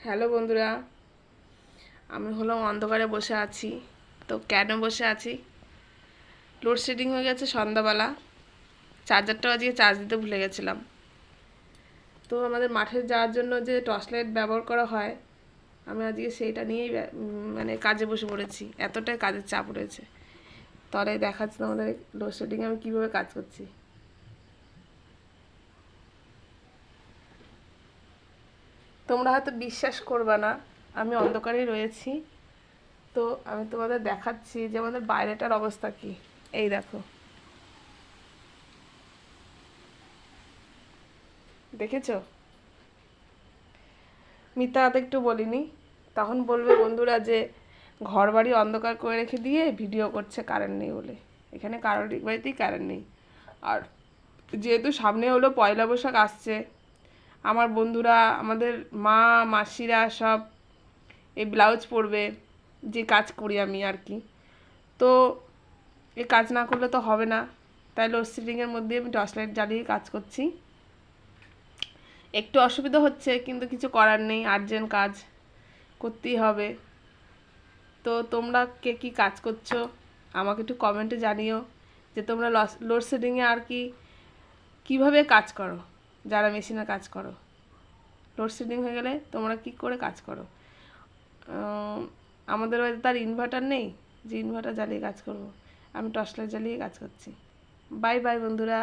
Hello বন্ধুরা, আমি হলাম অন্ধকারে বসে আছি। তো কেন বসে আছি? লোডশেডিং হয়ে গেছে সন্ধ্যাবেলা, চার্জারটাও আজকে চার্জ দিতে ভুলে গেছিলাম। তো আমাদের মাঠে যাওয়ার জন্য যে টর্চ লাইট ব্যবহার করা হয়, আমি আজকে সেইটা নিয়েই মানে কাজে বসে পড়েছি, এতটাই কাজের চাপ রয়েছে। তাহলে দেখাচ্ছি তোমাদের লোডশেডিংয়ে আমি কীভাবে কাজ করছি। তোমরা হয়তো বিশ্বাস করবে না, আমি অন্ধকারেই রয়েছি। তো আমি তোমাদের দেখাচ্ছি যে আমাদের বাইরেটার অবস্থা কি। এই দেখো, দেখেছো? মিথ্যা কথা একটু বলিনি। তখন বলবে বন্ধুরা যে ঘর বাড়ি অন্ধকার করে রেখে দিয়ে ভিডিও করছে কারেন্ট নেই বলে। এখানে কারোর বাড়িতেই কারেন্ট নেই। আর যেহেতু সামনে হলো পয়লা বৈশাখ আসছে, আমার বন্ধুরা, আমাদের মা মাসিরা সব এই ব্লাউজ পরবে, যে কাজ করি আমি আর কি। তো এই কাজ না করলে তো হবে না, তাই লোডশেডিংয়ের মধ্যে আমি টর্চ লাইট জ্বালিয়ে কাজ করছি। একটু অসুবিধা হচ্ছে, কিন্তু কিছু করার নেই, আর্জেন্ট কাজ করতেই হবে। তো তোমরা কে কী কাজ করছো আমাকে একটু কমেন্টে জানিও, যে তোমরা লোডশেডিংয়ে আর কি কীভাবে কাজ করো, যারা মেশিনে কাজ করো। লোডশেডিং হয়ে গেলে তোমরা কি করে কাজ করো। আমাদের বাড়িতে তার ইনভার্টার নেই যে ইনভার্টার জ্বালিয়ে কাজ করব। আমি টর্চ লাইট জ্বালিয়ে কাজ করছি। বাই বাই বন্ধুরা।